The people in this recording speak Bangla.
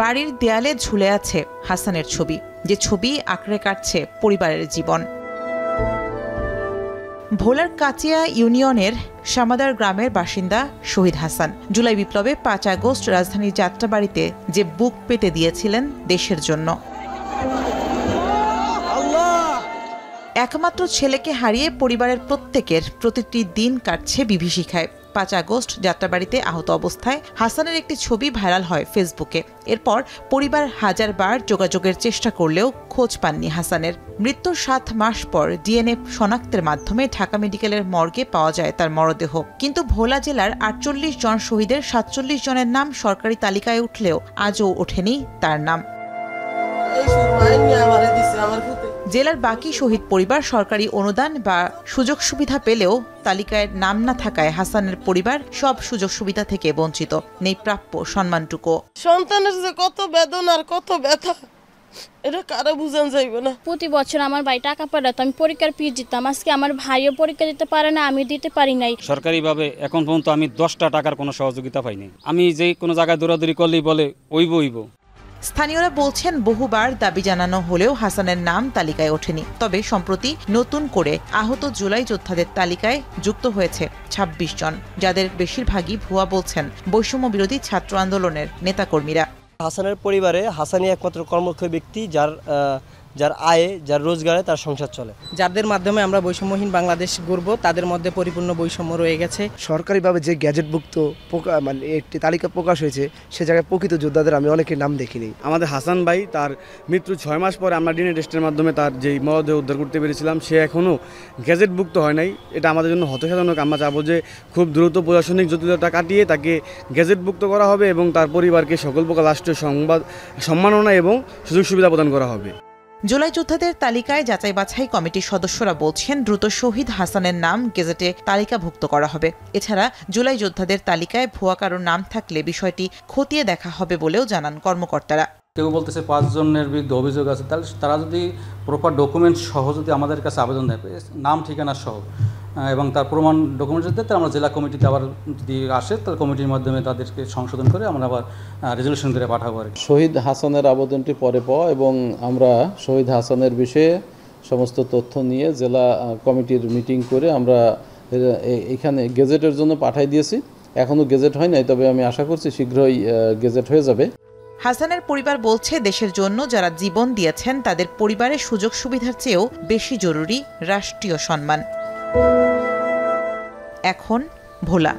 বাড়ির দেয়ালে ঝুলে আছে হাসানের ছবি, যে ছবি আঁকড়ে কাটছে পরিবারের জীবন। ভোলার কাচিয়া ইউনিয়নের সামাদার গ্রামের বাসিন্দা শহীদ হাসান জুলাই বিপ্লবে ৫ আগস্ট রাজধানীর যাত্রাবাড়িতে যে বুক পেতে দিয়েছিলেন দেশের জন্য। একমাত্র ছেলেকে হারিয়ে পরিবারের প্রত্যেকের প্রতিটি দিন কাটছে বিভীষিকায়। ৫ আগস্ট যাত্রাবাড়িতে আহত অবস্থায় হাসানের একটি ছবি ভাইরাল হয় ফেসবুকে। এরপর পরিবার হাজারবার যোগাযোগের চেষ্টা করলেও খোঁজ পাননি হাসানের। মৃত্যুর ৭ মাস পর ডিএনএ শনাক্তের মাধ্যমে ঢাকা মেডিকেলের মর্গে পাওয়া যায় তার মরদেহ। কিন্তু ভোলা জেলার ৪৮ জন শহীদের ৪৭ জনের নাম সরকারি তালিকায় উঠলেও আজও ওঠেনি তার নাম। জেলার বাকি শহীদ পরিবার সরকারি অনুদান বা সুযোগ সুবিধা পেলেও তালিকায় নাম না থাকায় হাসানের পরিবার সব সুযোগ সুবিধা থেকে বঞ্চিত, নেই প্রাপ্য সম্মানটুকু। সন্তানের যে কত বেদনা আর কত ব্যথা এটা কারো বুঝান যাইবে না। প্রতি বছর আমার ভাই টাকা পাঠাতো, আমি পরীক্ষার ফি দিতাম। আজকে আমার ভাইও পরীক্ষা দিতে পারে না, আমি দিতে পারি নাই। সরকারিভাবে এখন পর্যন্ত আমি 10টা টাকার কোনো সহযোগিতা পাইনি। আমি যে কোনো জায়গায় দৌড়াদৌড়ি করলেই বলে ওইব। স্থানীয়রা বলছেন বহুবার দাবি জানানো হলেও হাসানের নাম তালিকায় ওঠেনি। তবে সম্প্রতি নতুন করে আহত জুলাই যোদ্ধাদের তালিকায় যুক্ত হয়েছে ২৬ জন, যাদের বেশিরভাগই ভুয়া বলছেন বৈষম্য বিরোধী ছাত্র আন্দোলনের নেতাকর্মীরা। হাসানের পরিবারে হাসানই একমাত্র কর্মক্ষম ব্যক্তি যার আয়ে, যার রোজগারে তার সংসার চলে। যাদের মাধ্যমে আমরা বৈষম্যহীন বাংলাদেশ গড়ব তাদের মধ্যে পরিপূর্ণ বৈষম্য রয়ে গেছে। সরকারিভাবে যে গ্যাজেটভুক্ত মানে একটি তালিকা প্রকাশ হয়েছে, সে জায়গায় প্রকৃত যোদ্ধাদের আমি অনেকের নাম দেখিনি। আমাদের হাসান ভাই তার মৃত্যুর 6 মাস পরে আমরা ডিএনএ টেস্টের মাধ্যমে তার যেই মরদেহ উদ্ধার করতে পেরেছিলাম, সে এখনও গ্যাজেটভুক্ত হয় নাই। এটা আমাদের জন্য হতাশাজনক। আমরা চাবো যে খুব দ্রুত প্রশাসনিক জটিলতা কাটিয়ে তাকে গ্যাজেটভুক্ত করা হবে এবং তার পরিবারকে সকল প্রকার রাষ্ট্রীয় সম্মাননা এবং সুযোগ সুবিধা প্রদান করা হবে। জুলাই যোদ্ধাদের তালিকায় যাচাই বাছাই কমিটির সদস্যরা বলছেন দ্রুত শহীদ হাসানের নাম গেজেটে তালিকাভুক্ত করা হবে। এছাড়া জুলাই যোদ্ধাদের তালিকায় ভুয়া কারোর নাম থাকলে বিষয়টি খতিয়ে দেখা হবে বলেও জানান কর্মকর্তারা। কেউ বলতেছে 5 জনের বিরুদ্ধে অভিযোগ আছে, তাহলে তারা যদি প্রপার ডকুমেন্ট সহ যদি আমাদের কাছে আবেদন দেয়, নাম ঠিকানা সহ এবং তার প্রমাণ ডকুমেন্ট যদি দেয়, আমরা জেলা কমিটিতে আবার যদি আসে তাহলে কমিটির মাধ্যমে তাদেরকে সংশোধন করে আমরা আবার রেজলিউশন করে পাঠাবো। শহীদ হাসানের আবেদনটি পরে পাওয়া এবং আমরা শহীদ হাসানের বিষয়ে সমস্ত তথ্য নিয়ে জেলা কমিটির মিটিং করে আমরা এখানে গেজেটের জন্য পাঠাই দিয়েছি। এখনও গেজেট হয় নাই, তবে আমি আশা করছি শীঘ্রই গেজেট হয়ে যাবে। হাসানের পরিবার বলছে দেশের জন্য যারা জীবন দিয়েছেন তাদের পরিবারের সুযোগ সুবিধার চেয়েও বেশি জরুরি রাষ্ট্রীয় সম্মান। এখন ভোলা।